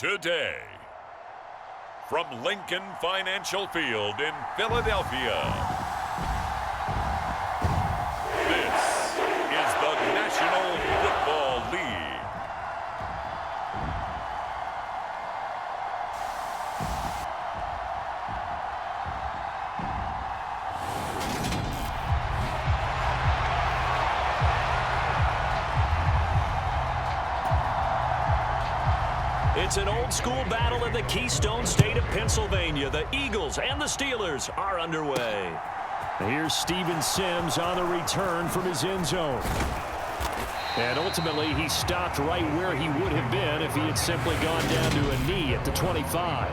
today. From Lincoln Financial Field in Philadelphia, this is the National Football League. It's an old-school battle in the Keystone State of Pennsylvania. The Eagles and the Steelers are underway. Here's Steven Sims on the return from his end zone. And ultimately, he stopped right where he would have been if he had simply gone down to a knee at the 25.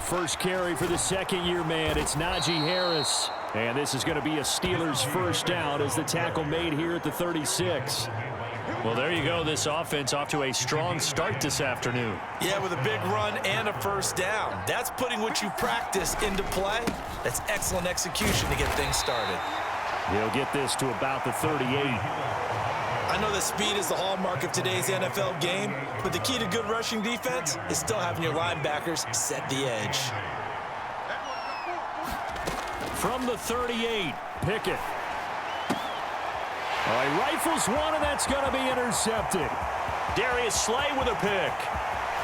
First carry for the second-year man. It's Najee Harris. And this is going to be a Steelers first down as the tackle made here at the 36. Well, there you go. This offense off to a strong start this afternoon. Yeah, with a big run and a first down. That's putting what you practice into play. That's excellent execution to get things started. He'll get this to about the 38. I know that speed is the hallmark of today's NFL game, but the key to good rushing defense is still having your linebackers set the edge. From the 38, Pickett. Oh, he rifles one, and that's going to be intercepted. Darius Slay with a pick.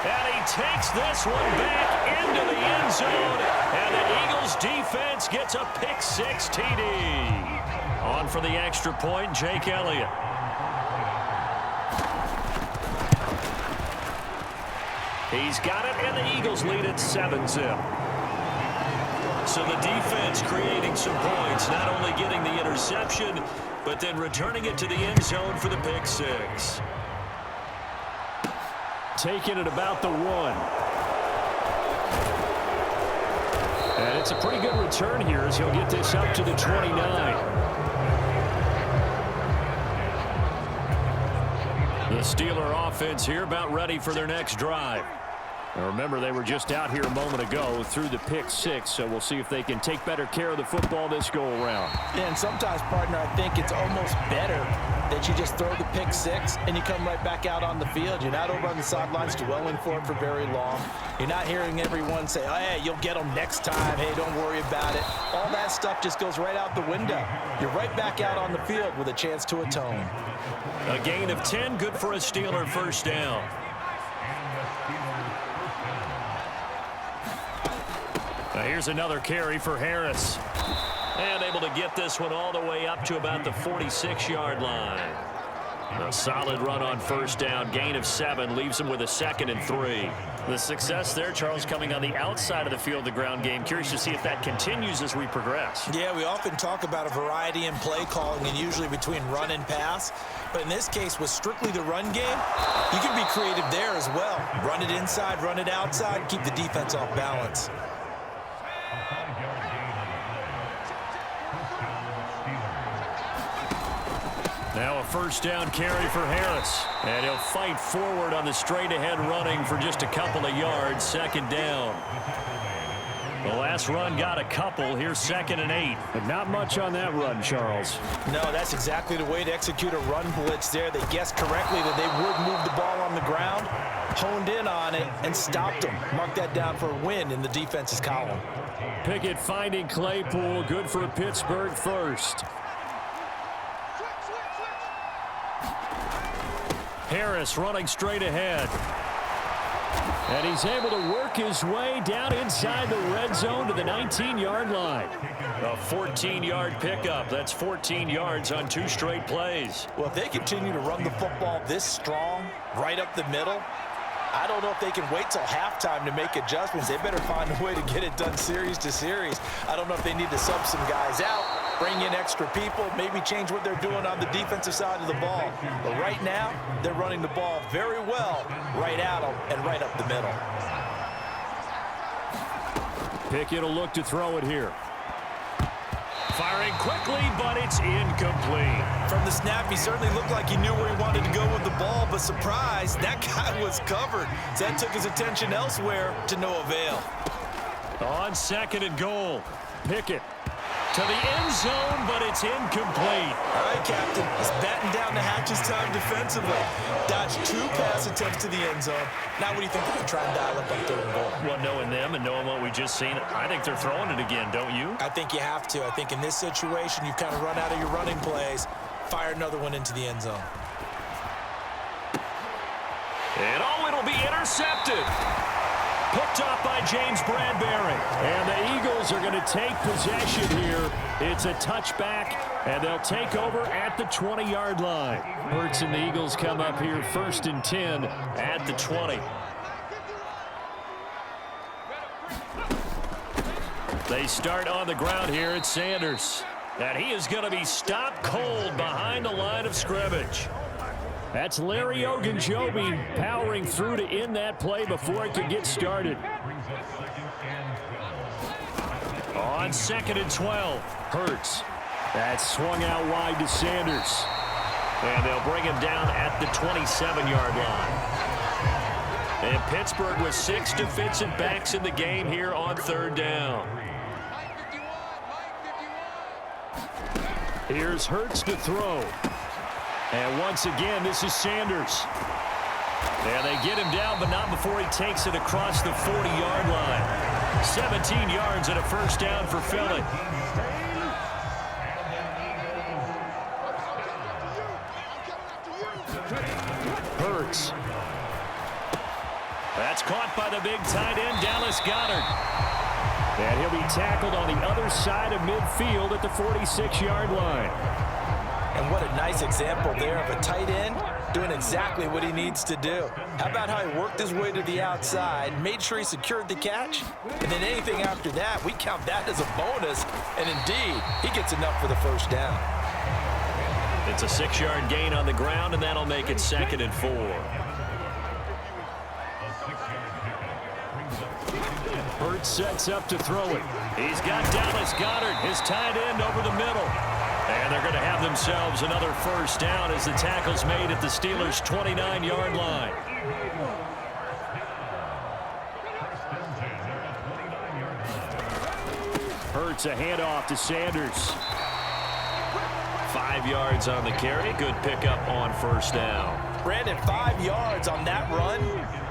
And he takes this one back into the end zone, and the Eagles defense gets a pick-six TD. On for the extra point, Jake Elliott. He's got it, and the Eagles lead at 7-0. So the defense creating some points, not only getting the interception, but then returning it to the end zone for the pick six. Taking it about the 1. And it's a pretty good return here as he'll get this up to the 29. The Steeler offense here about ready for their next drive. Now remember, they were just out here a moment ago through the pick six, so we'll see if they can take better care of the football this go-around. Yeah, and sometimes, partner, I think it's almost better that you just throw the pick six and you come right back out on the field. You're not over on the sidelines dwelling for it for very long. You're not hearing everyone say, oh, hey, you'll get them next time. Hey, don't worry about it. All that stuff just goes right out the window. You're right back out on the field with a chance to atone. A gain of 10, good for a Steeler first down. Now here's another carry for Harris. And able to get this one all the way up to about the 46-yard line. A solid run on first down. Gain of 7 leaves him with a 2nd and 3. The success there, Charles, coming on the outside of the field, the ground game. Curious to see if that continues as we progress. Yeah, we often talk about a variety in play calling and usually between run and pass. But in this case, with strictly the run game, you can be creative there as well. Run it inside, run it outside, keep the defense off balance. Now a first down carry for Harris. And he'll fight forward on the straight-ahead running for just a couple of yards. 2nd down. The last run got a couple. Here's 2nd and 8. But not much on that run, Charles. No, that's exactly the way to execute a run blitz there. They guessed correctly that they would move the ball on the ground, honed in on it, and stopped them. Mark that down for a win in the defense's column. Pickett finding Claypool. Good for Pittsburgh first. Harris running straight ahead. And he's able to work his way down inside the red zone to the 19-yard line. A 14-yard pickup. That's 14 yards on 2 straight plays. Well, if they continue to run the football this strong, right up the middle, I don't know if they can wait till halftime to make adjustments. They better find a way to get it done series to series. I don't know if they need to sub some guys out, bring in extra people, maybe change what they're doing on the defensive side of the ball. But right now, they're running the ball very well right at them and right up the middle. Pickett will look to throw it here. Firing quickly, but it's incomplete. From the snap, he certainly looked like he knew where he wanted to go with the ball, but surprise, that guy was covered. So that took his attention elsewhere to no avail. On 2nd and goal. Pickett to the end zone, but it's incomplete. All right, Captain. It's batten down the hatches time defensively. Dodged 2 pass attempts to the end zone. Now what do you think they're going to try and dial up on 3rd and goal? Well, knowing them and knowing what we just seen, I think they're throwing it again, don't you? I think you have to. I think in this situation, you've kind of run out of your running plays. Fire another one into the end zone. And it'll be intercepted. Picked off by James Bradbury. And the Eagles are going to take possession here. It's a touchback, and they'll take over at the 20-yard line. Hurts and the Eagles come up here 1st and 10 at the 20. They start on the ground here at Sanders. And he is going to be stopped cold behind the line of scrimmage. That's Larry Ogunjobi powering through to end that play before it could get started. On 2nd and 12, Hurts. That's swung out wide to Sanders. And they'll bring him down at the 27-yard line. And Pittsburgh with 6 defensive backs in the game here on 3rd down. Here's Hurts to throw. And once again, this is Sanders. And they get him down, but not before he takes it across the 40-yard line. 17 yards and a 1st down for Philly. Hurts. That's caught by the big tight end, Dallas Goedert. And he'll be tackled on the other side of midfield at the 46-yard line. And what a nice example there of a tight end doing exactly what he needs to do. How about how he worked his way to the outside, made sure he secured the catch, and then anything after that, we count that as a bonus. And indeed, he gets enough for the 1st down. It's a 6-yard gain on the ground, and that'll make it 2nd and 4. Hurts sets up to throw it. He's got Dallas Goedert, his tight end, over the middle. And they're going to have themselves another 1st down as the tackle's made at the Steelers' 29-yard line. Hurts a handoff to Sanders. 5 yards on the carry. Good pickup on 1st down. Brandon, 5 yards on that run.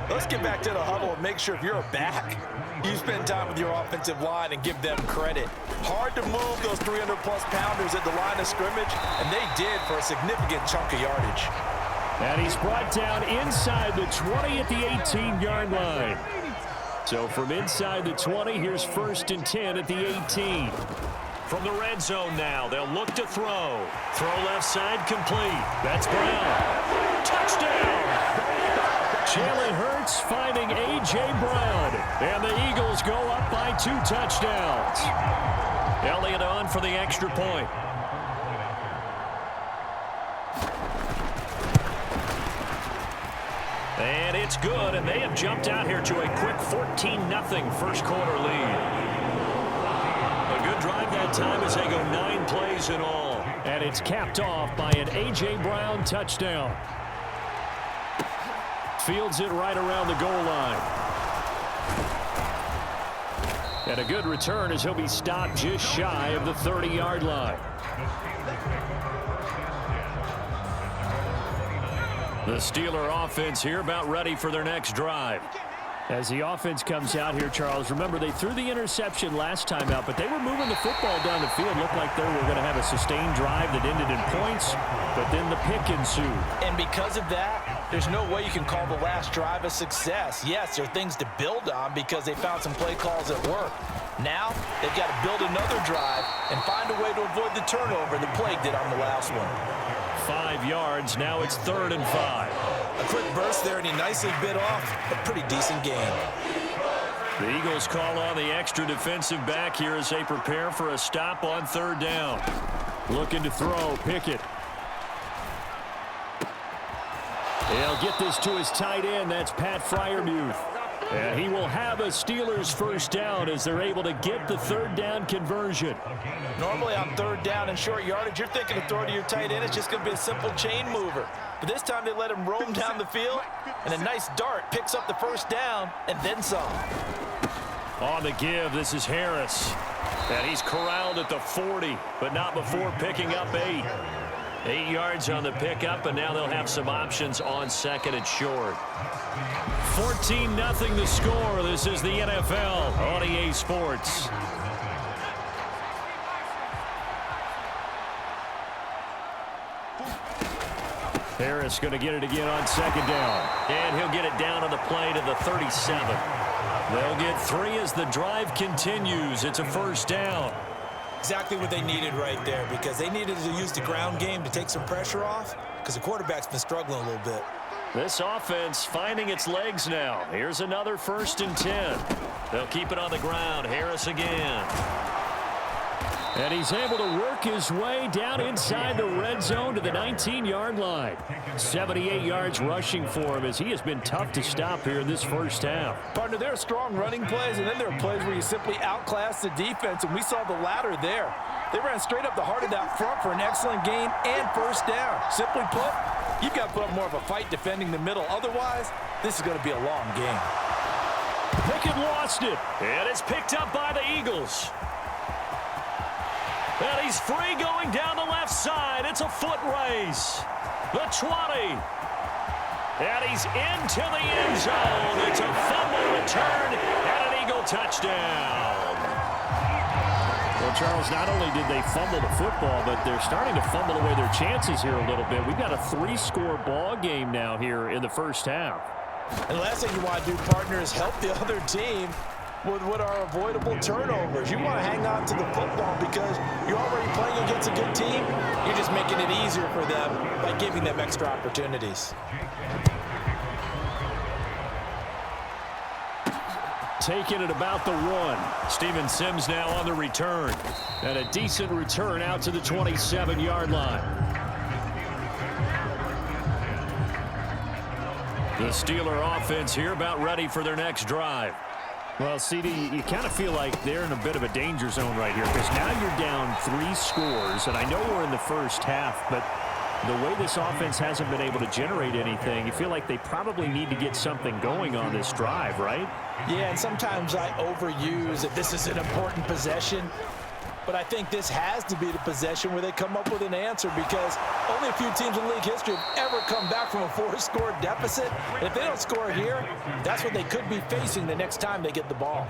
Let's get back to the huddle and make sure if you're a back, you spend time with your offensive line and give them credit. Hard to move those 300-plus pounders at the line of scrimmage, and they did for a significant chunk of yardage. And he's brought down inside the 20 at the 18-yard line. So from inside the 20, here's 1st and 10 at the 18. From the red zone now, they'll look to throw. Throw left side complete. That's Brown. Touchdown! Jalen Hurts finding A.J. Brown. And the Eagles go up by 2 touchdowns. Elliott on for the extra point. And it's good, and they have jumped out here to a quick 14-0 first quarter lead. A good drive that time as they go 9 plays in all. And it's capped off by an A.J. Brown touchdown. Fields it right around the goal line. And a good return as he'll be stopped just shy of the 30-yard line. The Steeler offense here about ready for their next drive. As the offense comes out here, Charles, remember they threw the interception last time out, but they were moving the football down the field. Looked like they were going to have a sustained drive that ended in points, but then the pick ensued. And because of that, there's no way you can call the last drive a success. Yes, there are things to build on because they found some play calls at work. Now, they've got to build another drive and find a way to avoid the turnover that plagued it on the last one. 5 yards. Now it's 3rd and 5. A quick burst there, and he nicely bit off a pretty decent gain. The Eagles call on the extra defensive back here as they prepare for a stop on 3rd down. Looking to throw, Pickett. He'll get this to his tight end. That's Pat Freiermuth. And he will have a Steelers 1st down as they're able to get the 3rd down conversion. Normally on 3rd down and short yardage, you're thinking to throw to your tight end. It's just going to be a simple chain mover. But this time they let him roam down the field, and a nice dart picks up the 1st down and then some. On the give, this is Harris. And he's corralled at the 40, but not before picking up 8. 8 yards on the pickup, and now they'll have some options on second and short. 14-0 the score. This is the NFL on EA Sports. Harris going to get it again on second down. And he'll get it down on the play to the 37. They'll get 3 as the drive continues. It's a first down. Exactly what they needed right there, because they needed to use the ground game to take some pressure off, because the quarterback's been struggling a little bit. This offense finding its legs now. Here's another 1st and 10. They'll keep it on the ground. Harris again. And he's able to work his way down inside the red zone to the 19-yard line. 78 yards rushing for him, as he has been tough to stop here in this first half. Partner, there are strong running plays, and then there are plays where you simply outclass the defense, and we saw the latter there. They ran straight up the heart of that front for an excellent gain and first down. Simply put, you've got to put up more of a fight defending the middle. Otherwise, this is going to be a long game. Pickett lost it, and it's picked up by the Eagles. And he's free going down the left side. It's a foot race. The 20. And he's into the end zone. It's a fumble return and an Eagle touchdown. Well, Charles, not only did they fumble the football, but they're starting to fumble away their chances here a little bit. We've got a 3-score ball game now here in the first half. And the last thing you want to do, partner, is help the other team with what are avoidable turnovers. You want to hang on to the football because you're already playing against a good team. You're just making it easier for them by giving them extra opportunities. Taking it about the 1. Steven Sims now on the return. And a decent return out to the 27-yard line. The Steeler offense here about ready for their next drive. Well, CD, you kind of feel like they're in a bit of a danger zone right here, because now you're down 3 scores, and I know we're in the first half, but the way this offense hasn't been able to generate anything, you feel like they probably need to get something going on this drive, right? Yeah, and sometimes I overuse that this is an important possession, but I think this has to be the possession where they come up with an answer, because only a few teams in league history have ever come back from a 4-score deficit. And if they don't score here, that's what they could be facing the next time they get the ball.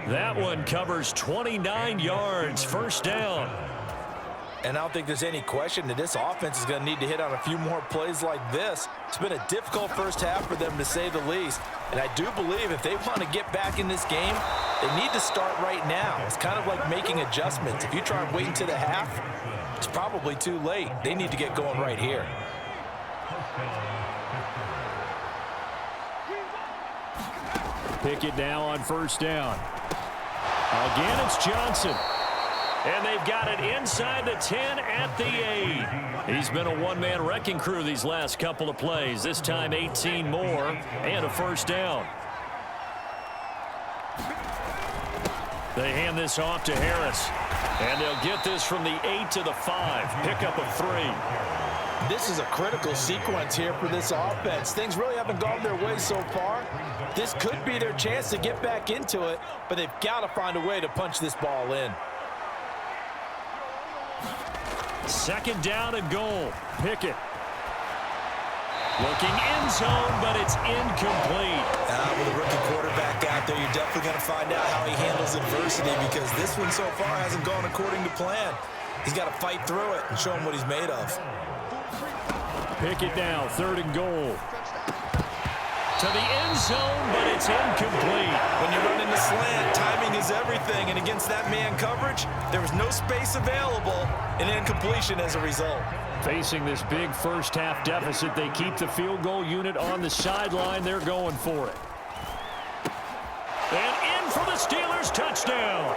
That one covers 29 yards, first down. And I don't think there's any question that this offense is going to need to hit on a few more plays like this. It's been a difficult first half for them, to say the least. And I do believe if they want to get back in this game, they need to start right now. It's kind of like making adjustments. If you try and wait until the half, it's probably too late. They need to get going right here. Pickett now on first down. Again, it's Johnson. And they've got it inside the 10 at the 8. He's been a one-man wrecking crew these last couple of plays. This time 18 more and a first down. They hand this off to Harris. And they'll get this from the 8 to the 5. Pickup of 3. This is a critical sequence here for this offense. Things really haven't gone their way so far. This could be their chance to get back into it, but they've got to find a way to punch this ball in. Second down and goal. Pickett. Looking end zone, but it's incomplete. With a rookie quarterback out there, you're definitely going to find out how he handles adversity, because this one so far hasn't gone according to plan. He's got to fight through it and show him what he's made of. Pickett now, third and goal. To the end zone, but it's incomplete. When you're running the slant, timing is everything, and against that man coverage, there was no space available, and incompletion as a result. Facing this big first-half deficit, they keep the field goal unit on the sideline. They're going for it. And in for the Steelers, touchdown.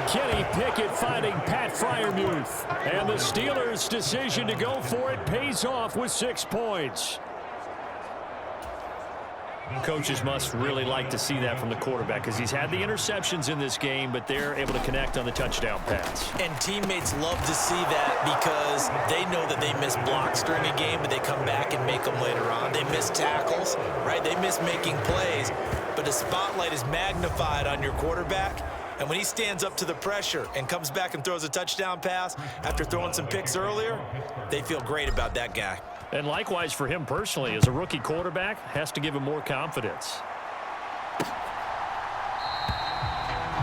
Kenny Pickett fighting Pat Freiermuth. And the Steelers' decision to go for it pays off with 6 points. Coaches must really like to see that from the quarterback, because he's had the interceptions in this game, but they're able to connect on the touchdown pass. And teammates love to see that, because they know that they miss blocks during a game, but they come back and make them later on. They miss tackles, right? They miss making plays. but the spotlight is magnified on your quarterback. And when he stands up to the pressure and comes back and throws a touchdown pass after throwing some picks earlier, they feel great about that guy. And likewise for him personally, as a rookie quarterback, has to give him more confidence.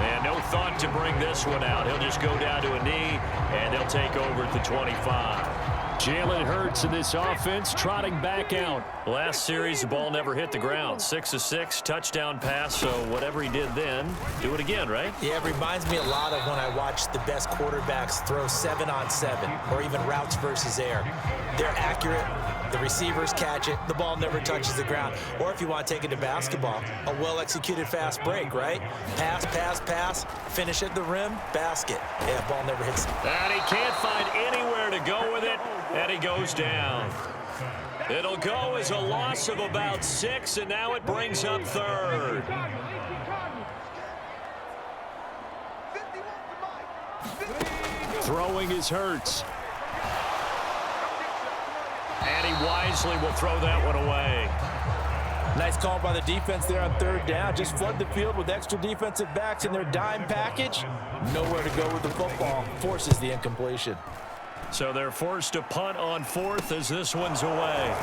And no thought to bring this one out. He'll just go down to a knee, and they'll take over at the 25. Jalen Hurts in this offense trotting back out. Last series, the ball never hit the ground. 6 of 6, touchdown pass, so whatever he did then, do it again, right? Yeah, it reminds me a lot of when I watch the best quarterbacks throw 7-on-7 or even routes versus air. They're accurate. The receivers catch it. The ball never touches the ground. Or if you want to take it to basketball, a well-executed fast break, right? Pass, pass, pass, finish at the rim, basket. Yeah, ball never hits. And he can't find anywhere to go with it, and he goes down. It'll go as a loss of about 6, and now it brings up third. Throwing is Hurts. And he wisely will throw that one away. Nice call by the defense there on third down. Just flood the field with extra defensive backs in their dime package. Nowhere to go with the football. Forces the incompletion. So they're forced to punt on fourth as this one's away.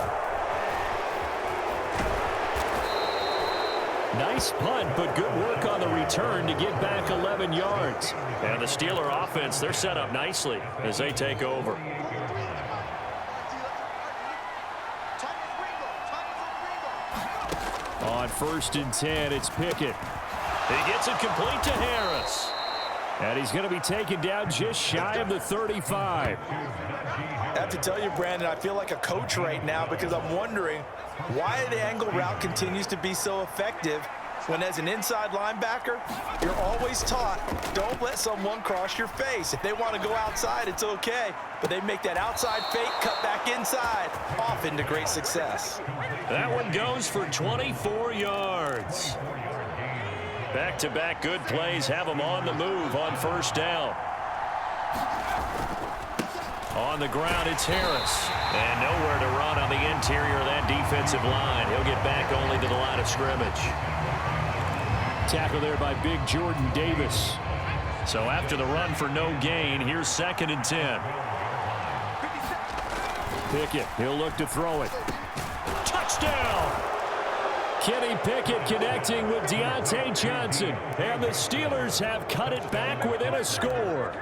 Nice punt, but good work on the return to get back 11 yards. And the Steeler offense, they're set up nicely as they take over. On 1st and 10, it's Pickett. He gets it complete to Harris. And he's going to be taken down just shy of the 35. I have to tell you, Brandon, I feel like a coach right now because I'm wondering why the angle route continues to be so effective when as an inside linebacker, you're always taught, don't let someone cross your face. If they want to go outside, it's okay. But they make that outside fake, cut back inside, often to great success. That one goes for 24 yards. Back-to-back good plays have them on the move on 1st down. On the ground, it's Harris. And nowhere to run on the interior of that defensive line. He'll get back only to the line of scrimmage. Tackle there by big Jordan Davis. So after the run for no gain, here's 2nd and 10. Pickett, he'll look to throw it. Touchdown! Kenny Pickett connecting with Deontay Johnson. And the Steelers have cut it back within a score.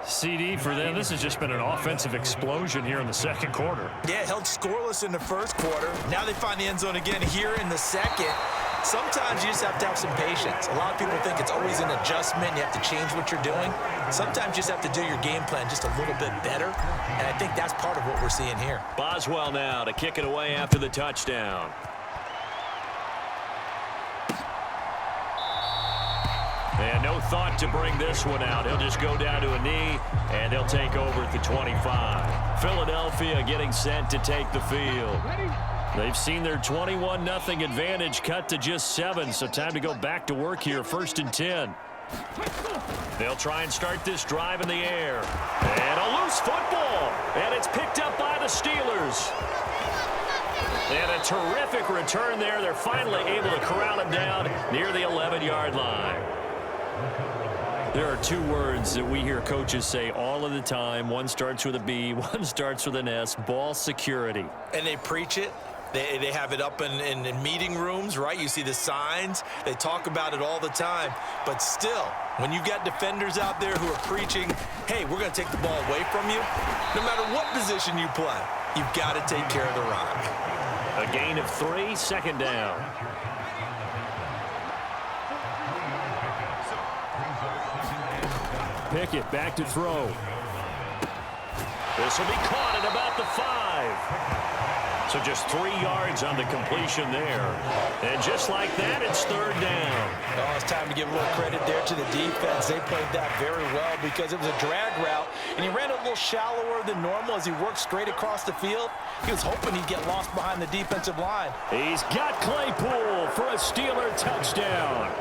CD for them. This has just been an offensive explosion here in the 2nd quarter. Yeah, held scoreless in the 1st quarter. Now they find the end zone again here in the 2nd. Sometimes you just have to have some patience. A lot of people think it's always an adjustment. You have to change what you're doing. Sometimes you just have to do your game plan just a little bit better. And I think that's part of what we're seeing here. Boswell now to kick it away after the touchdown. And no thought to bring this one out. He'll just go down to a knee, and they'll take over at the 25. Philadelphia getting set to take the field. They've seen their 21-0 advantage cut to just 7, so time to go back to work here, 1st and 10. They'll try and start this drive in the air. And a loose football, and it's picked up by the Steelers. And a terrific return there. They're finally able to corral him down near the 11-yard line. There are 2 words that we hear coaches say all of the time. One starts with a B, one starts with an S, ball security. And they preach it. They have it up in meeting rooms, right? You see the signs. They talk about it all the time. But still, when you've got defenders out there who are preaching, hey, we're going to take the ball away from you, no matter what position you play, you've got to take care of the rock. A gain of 3, 2nd down. Pickett back to throw. This will be caught at about the 5. So just 3 yards on the completion there. And just like that, it's 3rd down. Oh, it's time to give a little credit there to the defense. They played that very well because it was a drag route, and he ran a little shallower than normal as he worked straight across the field. He was hoping he'd get lost behind the defensive line. He's got Claypool for a Steeler touchdown.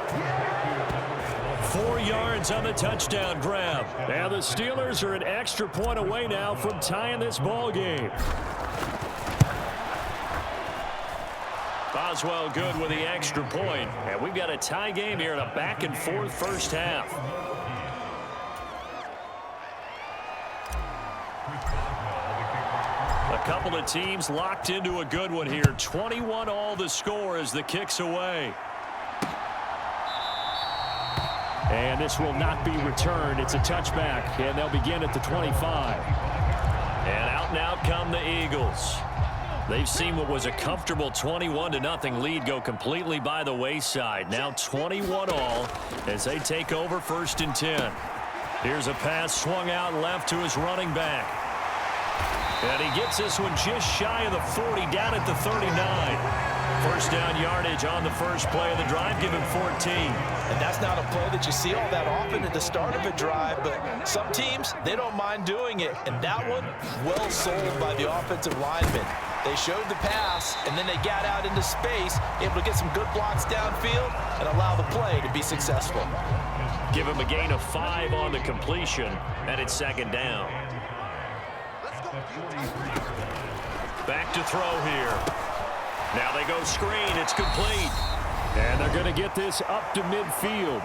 4 yards on the touchdown grab. And the Steelers are an extra point away now from tying this ball game. Boswell good with the extra point. And we've got a tie game here in a back-and-forth first half. A couple of teams locked into a good one here. 21-all the score as the kick's away. And this will not be returned. It's a touchback, and they'll begin at the 25. And out now come the Eagles. They've seen what was a comfortable 21-0 lead go completely by the wayside. Now 21-all as they take over 1st and 10. Here's a pass swung out left to his running back. And he gets this one just shy of the 40, down at the 39. First down yardage on the first play of the drive, give him 14. And that's not a play that you see all that often at the start of a drive, but some teams, they don't mind doing it. And that one, well sold by the offensive lineman. They showed the pass, and then they got out into space, able to get some good blocks downfield and allow the play to be successful. Give him a gain of 5 on the completion, and it's 2nd down. Back to throw here. Now they go screen. It's complete. And they're going to get this up to midfield.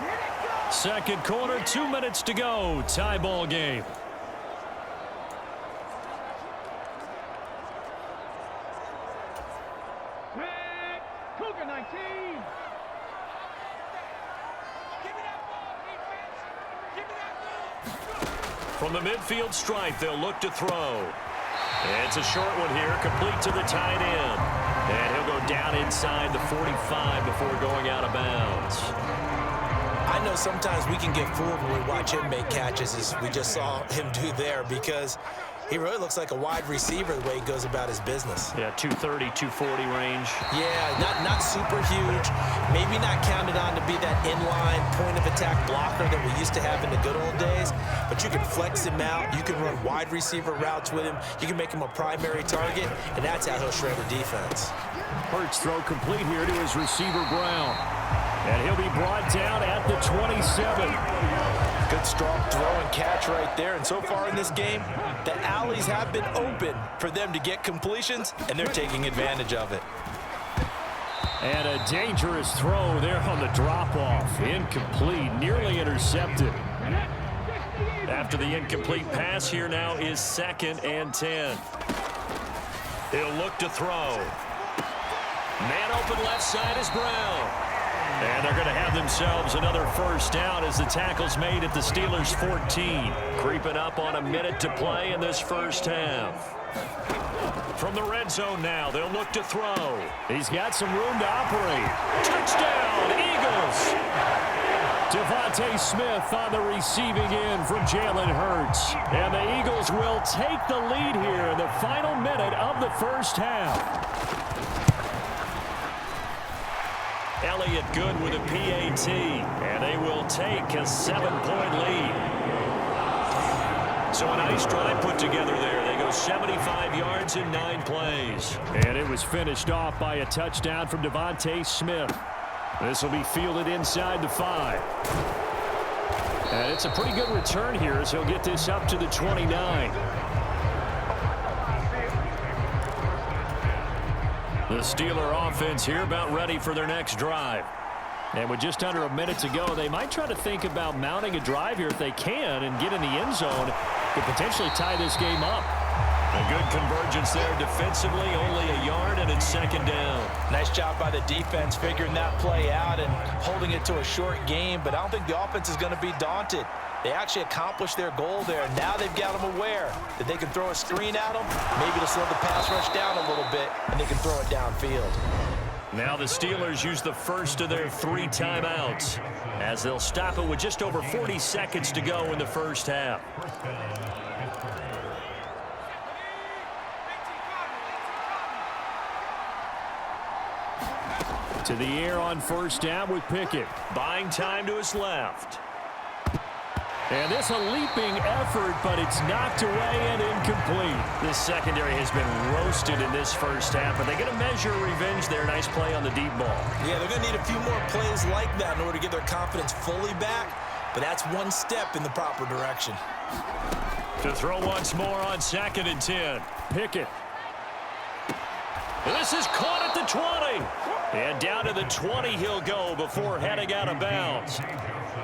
Second quarter, 2 minutes to go. Tie ball game. Cougar 19. From the midfield stripe, they'll look to throw. It's a short one here, complete to the tight end. And he'll go down inside the 45 before going out of bounds. I know sometimes we can get fooled when we watch him make catches, as we just saw him do there, because he really looks like a wide receiver the way he goes about his business. Yeah, 230, 240 range. Yeah, not super huge. Maybe not counted on to be that inline point-of-attack blocker that we used to have in the good old days, but you can flex him out. You can run wide receiver routes with him. You can make him a primary target, and that's how he'll shred the defense. Hurts throw complete here to his receiver, Brown. And he'll be brought down at the 27. Good strong throw and catch right there. And so far in this game, the alleys have been open for them to get completions, and they're taking advantage of it. And a dangerous throw there on the drop-off. Incomplete, nearly intercepted. After the incomplete pass, here now is 2nd and 10. He'll look to throw. Man open left side is Brown. And they're going to have themselves another first down as the tackle's made at the Steelers' 14. Creeping up on a minute to play in this first half. From the red zone now, they'll look to throw. He's got some room to operate. Touchdown, Eagles! Devontae Smith on the receiving end from Jalen Hurts. And the Eagles will take the lead here in the final minute of the first half. Elliott good with a PAT, and they will take a 7-point lead. So a nice drive put together there. They go 75 yards in 9 plays. And it was finished off by a touchdown from Devontae Smith. This will be fielded inside the 5. And it's a pretty good return here as he'll get this up to the 29. The Steeler offense here about ready for their next drive. And with just under a minute to go, they might try to think about mounting a drive here if they can and get in the end zone to potentially tie this game up. A good convergence there defensively, only a yard, and it's 2nd down. Nice job by the defense figuring that play out and holding it to a short game, but I don't think the offense is going to be daunted. They actually accomplished their goal there. Now they've got them aware that they can throw a screen at them, maybe to slow the pass rush down a little bit, and they can throw it downfield. Now the Steelers use the first of their 3 timeouts as they'll stop it with just over 40 seconds to go in the first half. To the air on first down with Pickett. Buying time to his left. And this a leaping effort, but it's knocked away and incomplete. This secondary has been roasted in this first half, but they're going to measure revenge there. Nice play on the deep ball. Yeah, they're going to need a few more plays like that in order to get their confidence fully back, but that's one step in the proper direction. To throw once more on 2nd and 10. Pickett. This is caught at the 20. And down to the 20 he'll go before heading out of bounds.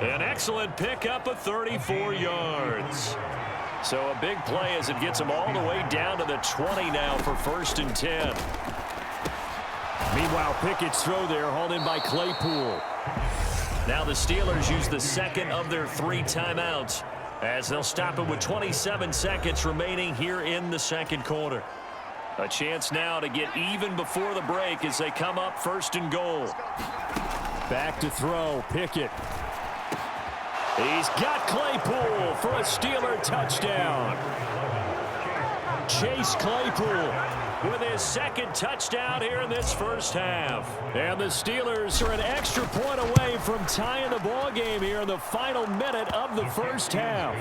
An excellent pickup of 34 yards. So a big play as it gets him all the way down to the 20 now for 1st and 10. Meanwhile, Pickett's throw there hauled in by Claypool. Now the Steelers use the second of their 3 timeouts as they'll stop it with 27 seconds remaining here in the second quarter. A chance now to get even before the break as they come up 1st and goal. Back to throw, Pickett. He's got Claypool for a Steeler touchdown. Chase Claypool with his second touchdown here in this first half. And the Steelers are an extra point away from tying the ball game here in the final minute of the first half.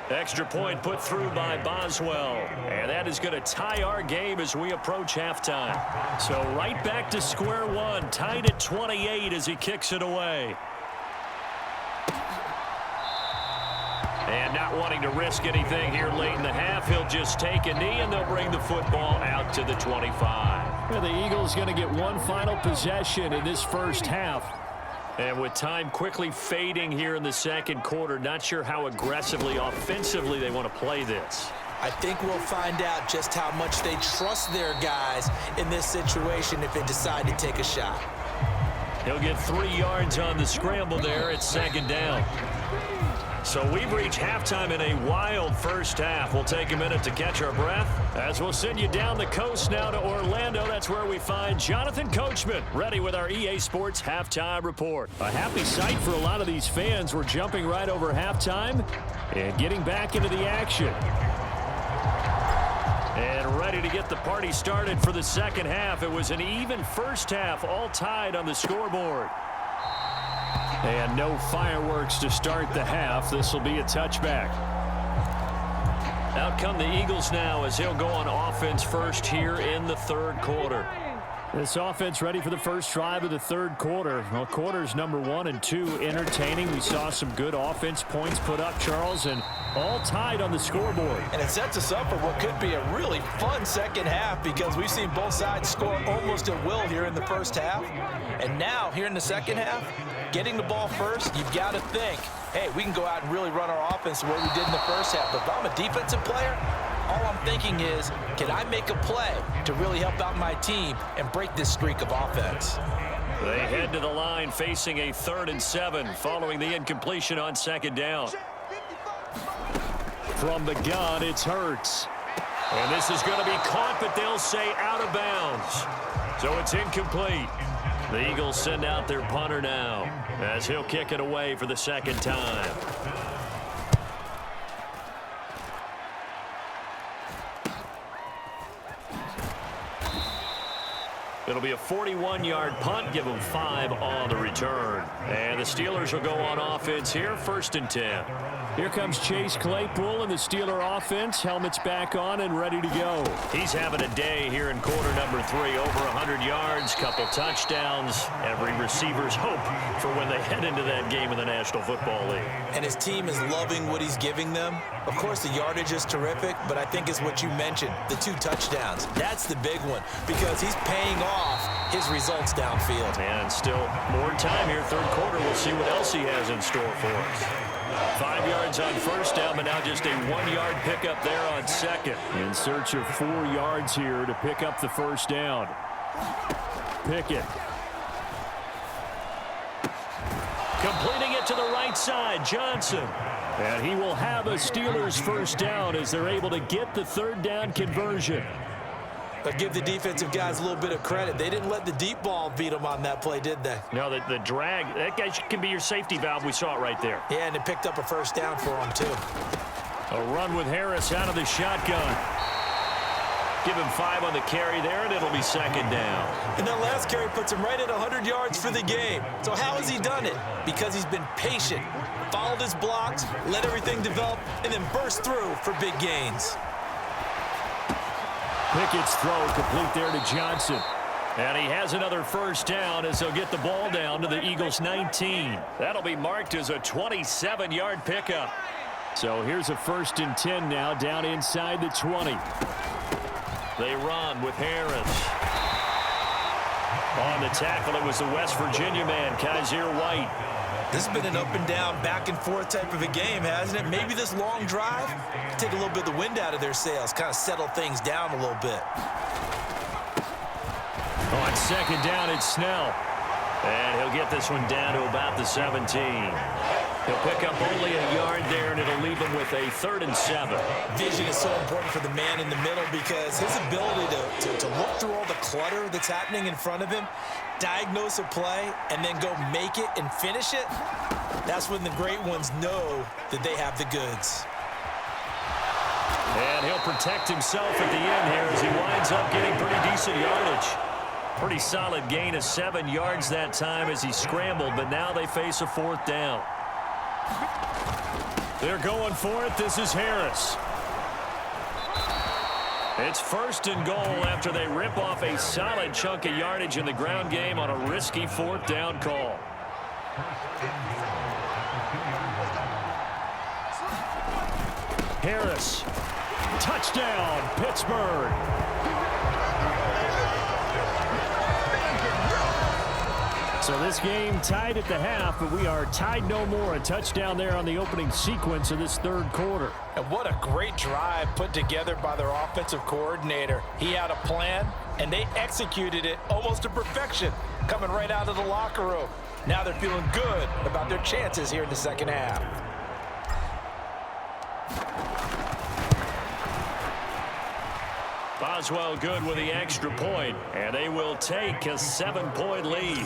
Extra point put through by Boswell. And that is going to tie our game as we approach halftime. So right back to square one, tied at 28 as he kicks it away. And not wanting to risk anything here late in the half, he'll just take a knee and they'll bring the football out to the 25. Well, the Eagles going to get one final possession in this first half. And with time quickly fading here in the second quarter, not sure how aggressively, offensively they want to play this. I think we'll find out just how much they trust their guys in this situation if they decide to take a shot. He'll get 3 yards on the scramble there. It's 2nd down. So we've reached halftime in a wild first half. We'll take a minute to catch our breath as we'll send you down the coast now to Orlando. That's where we find Jonathan Coachman ready with our EA Sports Halftime Report. A happy sight for a lot of these fans. We're jumping right over halftime and getting back into the action. And ready to get the party started for the second half. It was an even first half, all tied on the scoreboard. And no fireworks to start the half. This will be a touchback. Out come the Eagles now as he'll go on offense first here in the third quarter. This offense ready for the first drive of the third quarter. Well, quarters number 1 and 2 entertaining. We saw some good offense points put up, Charles, and all tied on the scoreboard. And it sets us up for what could be a really fun second half because we've seen both sides score almost at will here in the first half. And now, here in the second half, getting the ball first, you've got to think, hey, we can go out and really run our offense the way we did in the first half. But if I'm a defensive player, all I'm thinking is, can I make a play to really help out my team and break this streak of offense? They head to the line facing a 3rd and 7 following the incompletion on 2nd down. From the gun, it's Hurts. And this is going to be caught, but they'll say out of bounds. So it's incomplete. The Eagles send out their punter now as he'll kick it away for the second time. It'll be a 41-yard punt, give them 5 on the return. And the Steelers will go on offense here, 1st and 10. Here comes Chase Claypool and the Steeler offense. Helmets back on and ready to go. He's having a day here in quarter number 3. Over 100 yards, couple touchdowns. Every receiver's hope for when they head into that game in the National Football League. And his team is loving what he's giving them. Of course, the yardage is terrific, but I think is what you mentioned, the 2 touchdowns. That's the big one because he's paying off his results downfield. And still more time here, third quarter. We'll see what else he has in store for us. 5 yards on first down, but now just a 1-yard pickup there on 2nd. In search of 4 yards here to pick up the first down. Pickett. Completing it to the right side, Johnson. And he will have a Steelers first down as they're able to get the 3rd down conversion. But give the defensive guys a little bit of credit. They didn't let the deep ball beat them on that play, did they? No, the drag, that guy can be your safety valve. We saw it right there. Yeah, and it picked up a first down for him, too. A run with Harris out of the shotgun. Give him 5 on the carry there, and it'll be 2nd down. And that last carry puts him right at 100 yards for the game. So how has he done it? Because he's been patient, followed his blocks, let everything develop, and then burst through for big gains. Pickett's throw complete there to Johnson. And he has another first down as they'll get the ball down to the Eagles' 19. That'll be marked as a 27-yard pickup. So here's a 1st and 10 now down inside the 20. They run with Harris. On the tackle, it was the West Virginia man, Kaiser White. This has been an up and down, back and forth type of a game, hasn't it? Maybe this long drive take a little bit of the wind out of their sails, kind of settle things down a little bit. On second down, it's Snell. And he'll get this one down to about the 17. He'll pick up only a yard there, and it'll leave him with a 3rd and 7. Vision is so important for the man in the middle because his ability to look through all the clutter that's happening in front of him, diagnose a play, and then go make it and finish it, that's when the great ones know that they have the goods. And he'll protect himself at the end here as he winds up getting pretty decent yardage. Pretty solid gain of 7 yards that time as he scrambled, but now they face a 4th down. They're going for it. This is Harris. It's 1st and goal after they rip off a solid chunk of yardage in the ground game on a risky 4th down call. Harris. Touchdown, Pittsburgh. So this game tied at the half, but we are tied no more. A touchdown there on the opening sequence of this 3rd quarter. And what a great drive put together by their offensive coordinator. He had a plan, and they executed it almost to perfection, coming right out of the locker room. Now they're feeling good about their chances here in the second half. Boswell good with the extra point, and they will take a 7-point lead.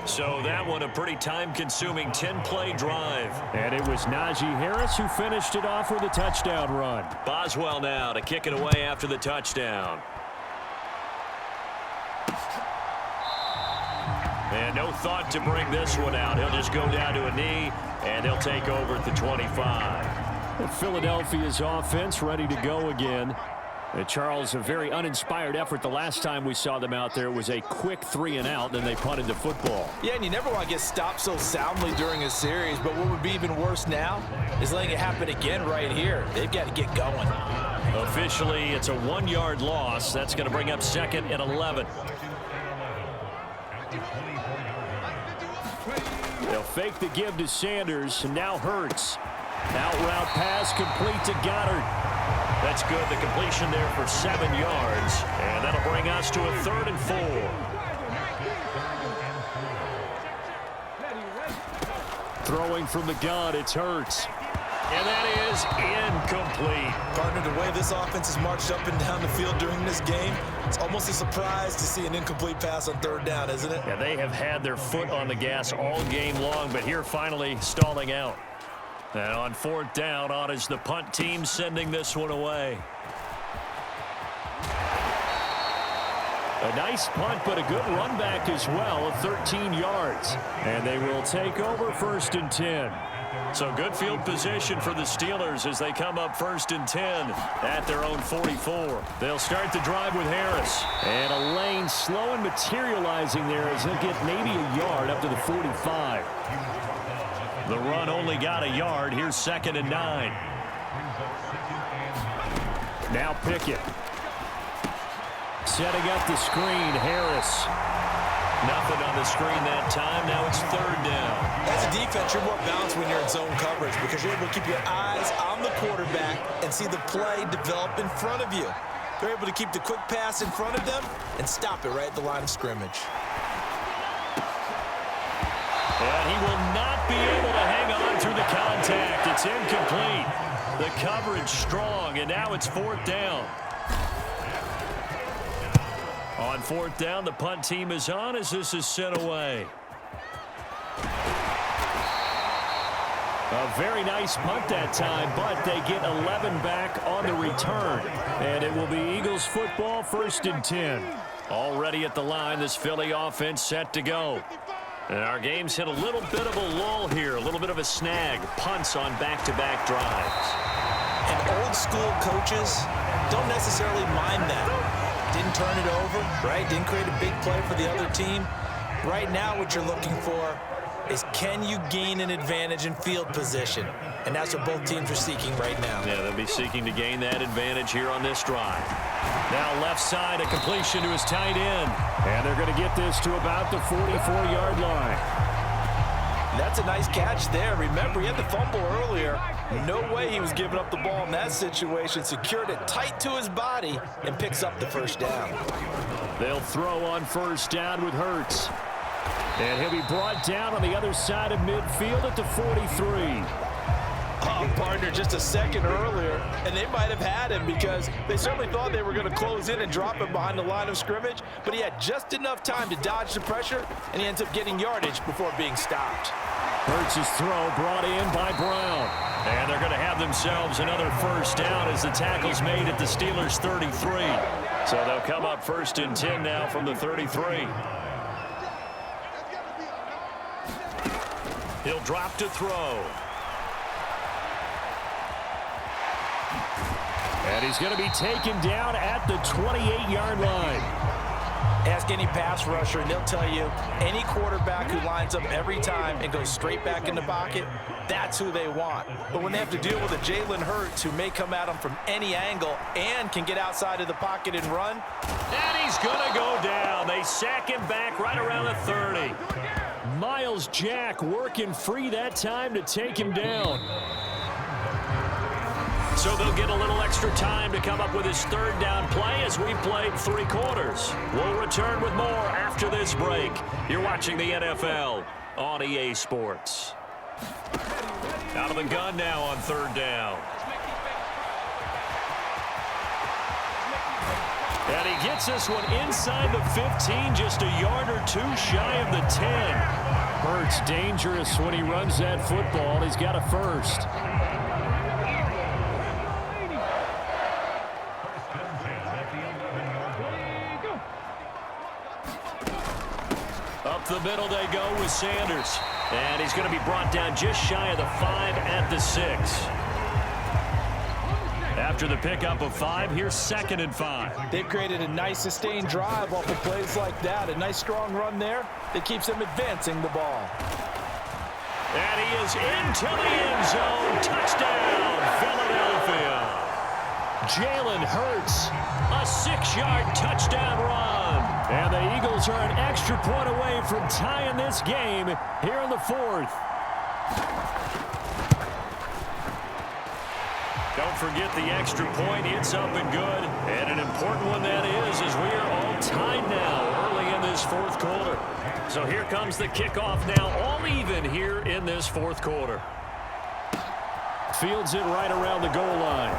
So that one a pretty time-consuming 10-play drive. And it was Najee Harris who finished it off with a touchdown run. Boswell now to kick it away after the touchdown. And no thought to bring this one out. He'll just go down to a knee, and he'll take over at the 25. Philadelphia's offense ready to go again. Charles, a very uninspired effort the last time we saw them out there. It was a quick 3-and-out, then they punted the football. Yeah, and you never want to get stopped so soundly during a series, but what would be even worse now is letting it happen again right here. They've got to get going. Officially, it's a 1-yard loss. That's going to bring up 2nd and 11. They'll fake the give to Sanders, and now Hurts. Out route pass complete to Goddard. That's good. The completion there for 7 yards. And that'll bring us to a 3rd and 4. Throwing from the gun, it's Hurts. And that is incomplete. Partner, the way this offense has marched up and down the field during this game, it's almost a surprise to see an incomplete pass on 3rd down, isn't it? Yeah, they have had their foot on the gas all game long, but here finally stalling out. And on 4th down, on is the punt team sending this one away. A nice punt, but a good run back as well of 13 yards. And they will take over 1st and 10. So good field position for the Steelers as they come up 1st and 10 at their own 44. They'll start the drive with Harris. And a lane slow and materializing there as he'll get maybe a yard up to the 45. The run only got a yard. Here's 2nd and 9. Now Pickett. Setting up the screen, Harris. Nothing on the screen that time. Now it's 3rd down. As a defense, you're more balanced when you're in zone coverage because you're able to keep your eyes on the quarterback and see the play develop in front of you. They're able to keep the quick pass in front of them and stop it right at the line of scrimmage. And he will not be able to hang on through the contact. It's incomplete. The coverage strong, and now it's 4th down. On 4th down, the punt team is on as this is sent away. A very nice punt that time, but they get 11 back on the return. And it will be Eagles football, 1st and 10. Already at the line, this Philly offense set to go. And our game's hit a little bit of a lull here, a little bit of a snag. Punts on back-to-back drives. And old school coaches don't necessarily mind that. Didn't turn it over, right? Didn't create a big play for the other team. Right now what you're looking for is can you gain an advantage in field position? And that's what both teams are seeking right now. Yeah, they'll be seeking to gain that advantage here on this drive. Now left side, a completion to his tight end. And they're going to get this to about the 44-yard line. That's a nice catch there. Remember, he had the fumble earlier. No way he was giving up the ball in that situation. Secured it tight to his body and picks up the first down. They'll throw on first down with Hurts. And he'll be brought down on the other side of midfield at the 43. Oh, partner, just a second earlier, and they might have had him because they certainly thought they were going to close in and drop him behind the line of scrimmage, but he had just enough time to dodge the pressure, and he ends up getting yardage before being stopped. Hurts' throw brought in by Brown. And they're going to have themselves another first down as the tackle's made at the Steelers' 33. So they'll come up first and 10 now from the 33. He'll drop to throw. And he's going to be taken down at the 28-yard line. Ask any pass rusher, and they'll tell you any quarterback who lines up every time and goes straight back in the pocket, that's who they want. But when they have to deal with a Jalen Hurts who may come at them from any angle and can get outside of the pocket and run. And he's going to go down. They sack him back right around the 30. Miles Jack working free that time to take him down. So they'll get a little extra time to come up with his third down play as we've played 3 quarters. We'll return with more after this break. You're watching the NFL on EA Sports. Out of the gun now on third down. And he gets this one inside the 15, just a yard or two shy of the 10. Hurts dangerous when he runs that football. He's got a first. Up the middle they go with Sanders. And he's going to be brought down just shy of the 5 at the 6. After the pickup of 5, here's 2nd and 5. They've created a nice sustained drive off of plays like that. A nice strong run there that keeps them advancing the ball. And he is into the end zone. Touchdown, Philadelphia. Jalen Hurts, a 6-yard touchdown run. and the Eagles are an extra point away from tying this game here in the 4th. Don't forget the extra point. It's up and good. And an important one that is, as we are all tied now early in this 4th quarter. So here comes the kickoff now, all even here in this 4th quarter. Fields it right around the goal line.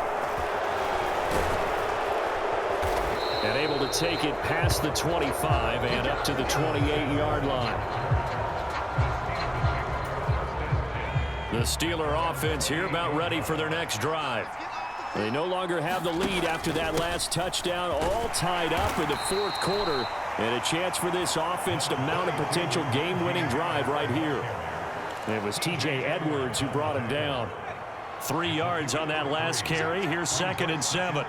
And able to take it past the 25 and up to the 28-yard line. The Steeler offense here about ready for their next drive. They no longer have the lead after that last touchdown, all tied up in the 4th quarter, and a chance for this offense to mount a potential game-winning drive right here. It was T.J. Edwards who brought him down. 3 yards on that last carry. Here's 2nd and 7.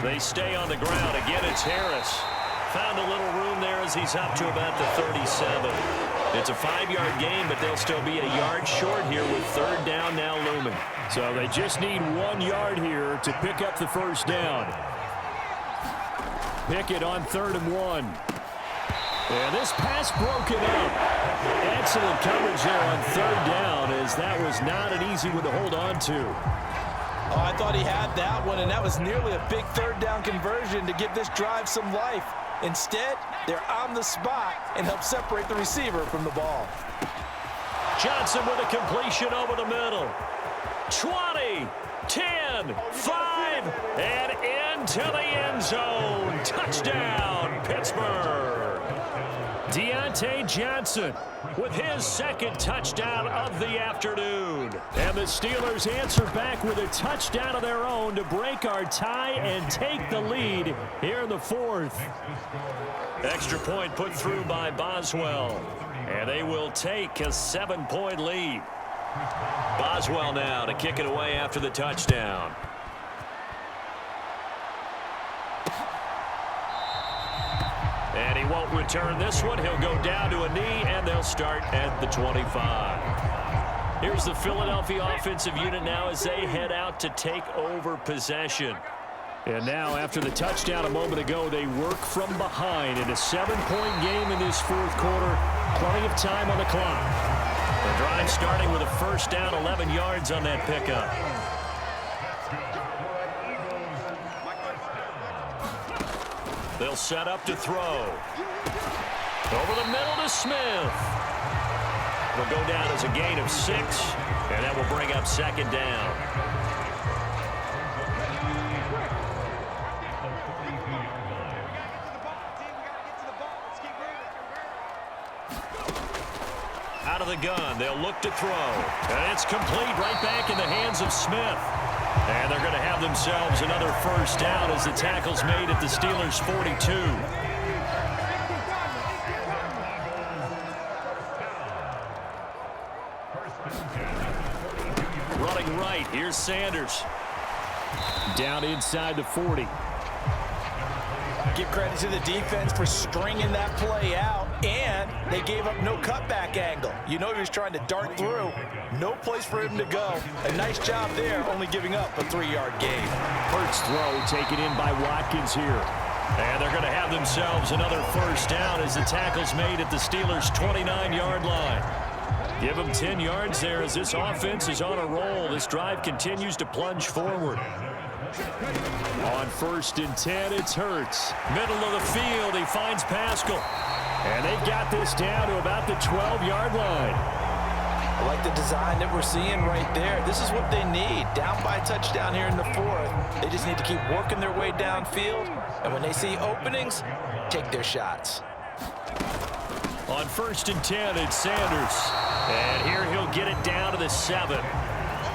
They stay on the ground. Again, it's Harris. Found a little room there as he's up to about the 37. It's a 5-yard gain, but they'll still be a yard short here with 3rd down now looming. So they just need 1 yard here to pick up the first down. Pickett on 3rd and 1. And this pass broken up. Excellent coverage there on 3rd down, as that was not an easy one to hold on to. Oh, I thought he had that one, and that was nearly a big 3rd down conversion to give this drive some life. Instead, they're on the spot and help separate the receiver from the ball. Johnson with a completion over the middle. 20, 10, 5, and into the end zone. Touchdown, Pittsburgh. Deontay Johnson with his 2nd touchdown of the afternoon. And the Steelers answer back with a touchdown of their own to break our tie and take the lead here in the 4th. Extra point put through by Boswell. And they will take a 7-point lead. Boswell now to kick it away after the touchdown. And he won't return this one. He'll go down to a knee, and they'll start at the 25. Here's the Philadelphia offensive unit now as they head out to take over possession. And now, after the touchdown a moment ago, they work from behind in a 7-point game in this fourth quarter. Plenty of time on the clock. The drive starting with a first down, 11 yards on that pickup. They'll set up to throw. Over the middle to Smith. Will go down as a gain of 6, and that will bring up second down. Out of the gun, they'll look to throw. And it's complete right back in the hands of Smith. And they're going to have themselves another first down as the tackle's made at the Steelers' 42. Running right, here's Sanders. Down inside the 40. Give credit to the defense for stringing that play out, and they gave up no cutback angle. You know he was trying to dart through. No place for him to go. A nice job there, only giving up a 3-yard gain. First throw taken in by Watkins here. And they're going to have themselves another first down as the tackle's made at the Steelers' 29-yard line. Give them 10 yards there as this offense is on a roll. This drive continues to plunge forward. On 1st and 10, it's Hurts. Middle of the field, he finds Pascal. And they've got this down to about the 12-yard line. I like the design that we're seeing right there. This is what they need. Down by a touchdown here in the 4th. They just need to keep working their way downfield. And when they see openings, take their shots. On 1st and 10, it's Sanders. And here he'll get it down to the 7.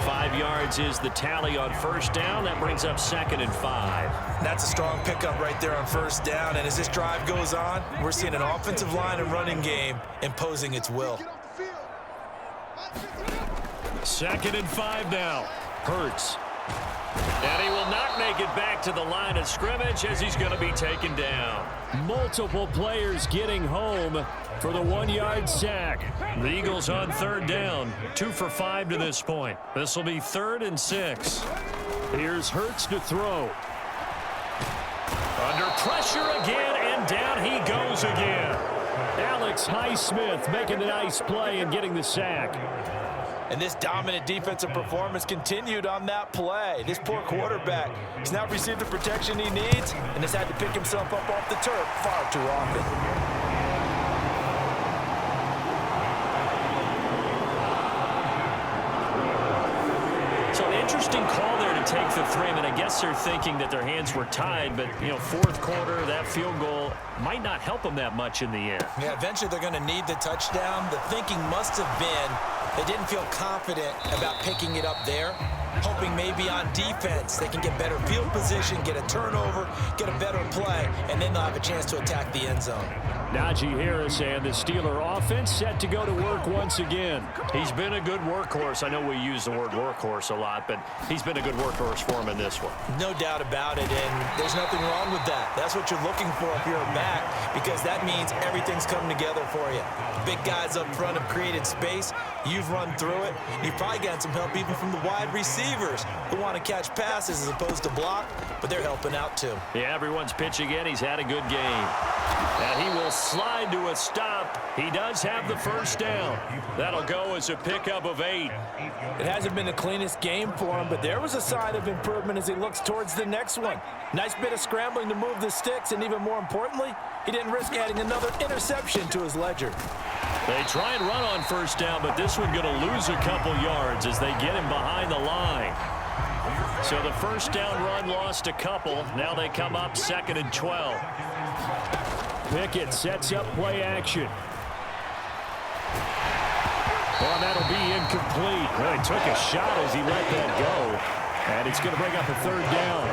5 yards is the tally on first down. That brings up 2nd and 5. That's a strong pickup right there on first down. And as this drive goes on, we're seeing an offensive line and running game imposing its will. 2nd and 5 now. Hurts. And he will not make it back to the line of scrimmage as he's going to be taken down. Multiple players getting home for the 1-yard sack. The Eagles on 3rd down. 2 for 5 to this point. This will be 3rd and 6. Here's Hurts to throw. Under pressure again, and down he goes again. Alex Highsmith making a nice play and getting the sack. And this dominant defensive performance continued on that play. This poor quarterback has not received the protection he needs and has had to pick himself up off the turf far too often. Interesting call there to take the 3. I mean, I guess they're thinking that their hands were tied, but, you know, 4th quarter, that field goal might not help them that much in the end. Yeah, eventually they're going to need the touchdown. The thinking must have been they didn't feel confident about picking it up there, hoping maybe on defense they can get better field position, get a turnover, get a better play, and then they'll have a chance to attack the end zone. Najee Harris and the Steeler offense set to go to work once again. He's been a good workhorse. I know we use the word workhorse a lot, but he's been a good workhorse for him in this one. No doubt about it, and there's nothing wrong with that. That's what you're looking for if you're a back, because that means everything's coming together for you. Big guys up front have created space. You've run through it. You've probably gotten some help even from the wide receivers who want to catch passes as opposed to block, but they're helping out too. Yeah, everyone's pitching in. He's had a good game. And he will slide to a stop. He does have the first down. That'll go as a pickup of 8. It hasn't been the cleanest game for him, but there was a sign of improvement as he looks towards the next one. Nice bit of scrambling to move the sticks, and even more importantly, he didn't risk adding another interception to his ledger. They try and run on first down, but this one going to lose a couple yards as they get him behind the line. So the first down run lost a couple. Now they come up 2nd and 12. Pickett sets up play action. Well, that'll be incomplete. Well, he took a shot as he let that go. And it's going to bring up a 3rd down.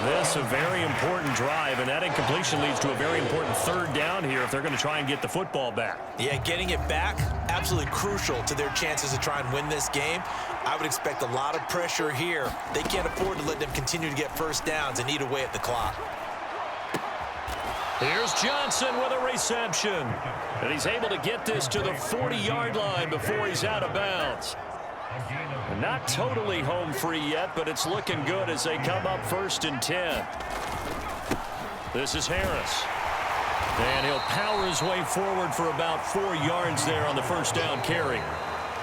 This a very important drive, and that incompletion leads to a very important 3rd down here if they're going to try and get the football back. Yeah, getting it back, absolutely crucial to their chances to try and win this game. I would expect a lot of pressure here. They can't afford to let them continue to get first downs and eat away at the clock. Here's Johnson with a reception. And he's able to get this to the 40-yard line before he's out of bounds. Not totally home free yet, but it's looking good as they come up 1st and 10. This is Harris. And he'll power his way forward for about 4 yards there on the first down carry.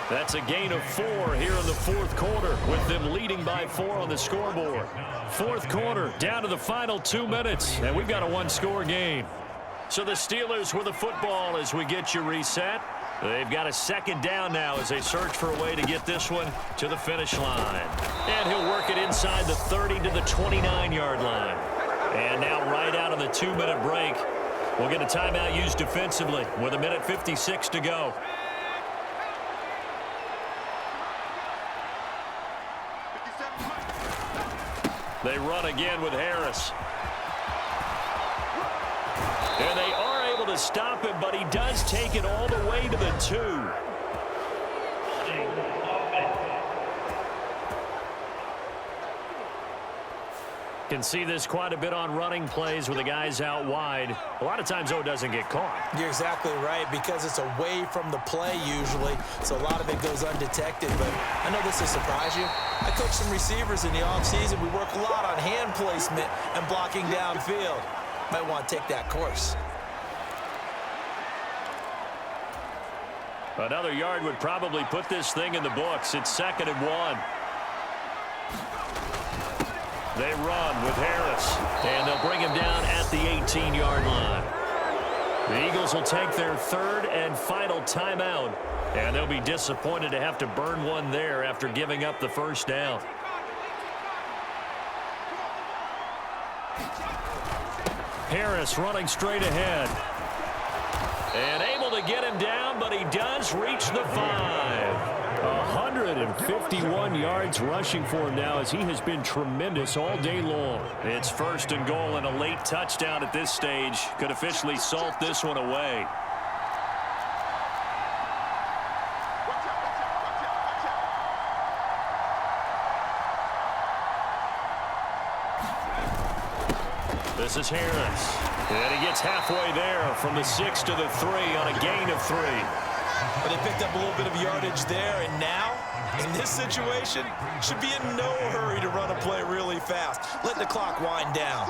That's a gain of 4 here in the 4th quarter, with them leading by 4 on the scoreboard. 4th quarter, down to the final 2 minutes, and we've got a 1-score game. So the Steelers with the football as we get you reset. They've got a 2nd down now as they search for a way to get this one to the finish line. And he'll work it inside the 30 to the 29-yard line. And now right out of the 2-minute break, we'll get a timeout used defensively with 1:56 to go. They run again with Harris. And they are able to stop him, but he does take it all the way to the 2. Can see this quite a bit on running plays with the guys out wide. A lot of times, though, it doesn't get caught. You're exactly right, because it's away from the play usually, so a lot of it goes undetected. But I know this will surprise you. I coach some receivers in the offseason. We work a lot on hand placement and blocking downfield. Might want to take that course. Another yard would probably put this thing in the books. It's 2nd and 1. They run with Harris, and they'll bring him down at the 18-yard line. The Eagles will take their 3rd and final timeout, and they'll be disappointed to have to burn one there after giving up the first down. Harris running straight ahead. And able to get him down, but he does reach the 5. 151 yards rushing for him now as he has been tremendous all day long. It's 1st and goal, and a late touchdown at this stage could officially salt this one away. This is Harris. And he gets halfway there from the 6 to the 3 on a gain of 3. But they picked up a little bit of yardage there, and now, in this situation, should be in no hurry to run a play really fast. Let the clock wind down.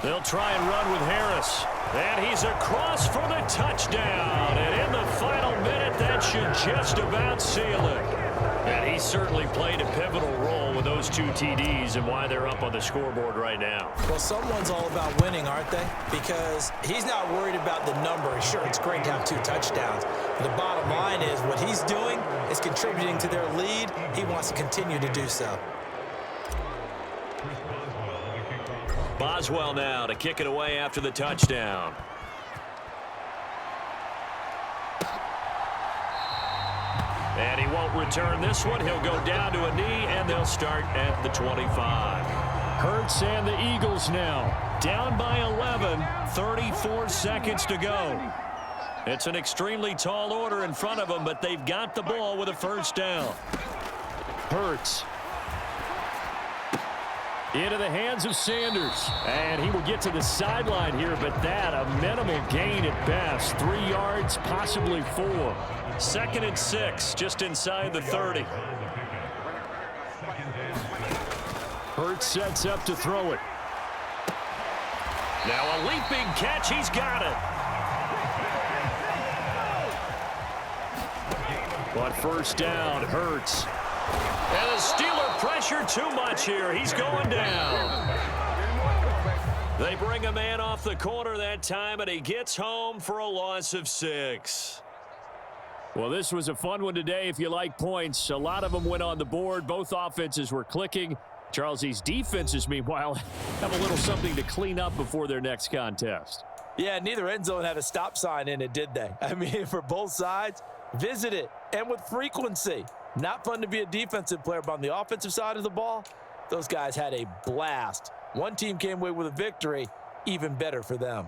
They'll try and run with Harris. And he's across for the touchdown. And in the final minute, that should just about seal it. And he certainly played a pivotal role with those 2 TDs and why they're up on the scoreboard right now. Well, someone's all about winning, aren't they? Because he's not worried about the number. Sure, it's great to have 2 touchdowns. But the bottom line is what he's doing is contributing to their lead. He wants to continue to do so. Boswell now to kick it away after the touchdown. And he won't return this one. He'll go down to a knee, and they'll start at the 25. Hurts and the Eagles now down by 11, 34 seconds to go. It's an extremely tall order in front of them, but they've got the ball with a first down. Hurts. Into the hands of Sanders. And he will get to the sideline here, but that a minimal gain at best. 3 yards, possibly 4. 2nd and 6, just inside the 30. Hurts sets up to throw it. Now a leaping catch. He's got it. But first down, Hurts. And the Steeler pressure too much here. He's going down. They bring a man off the corner that time, and he gets home for a loss of 6. Well, this was a fun one today if you like points. A lot of them went on the board. Both offenses were clicking. Charles, these defenses, meanwhile, have a little something to clean up before their next contest. Yeah, neither end zone had a stop sign in it, did they? I mean, for both sides, visit it, and with frequency. Not fun to be a defensive player, but on the offensive side of the ball, those guys had a blast. One team came away with a victory, even better for them.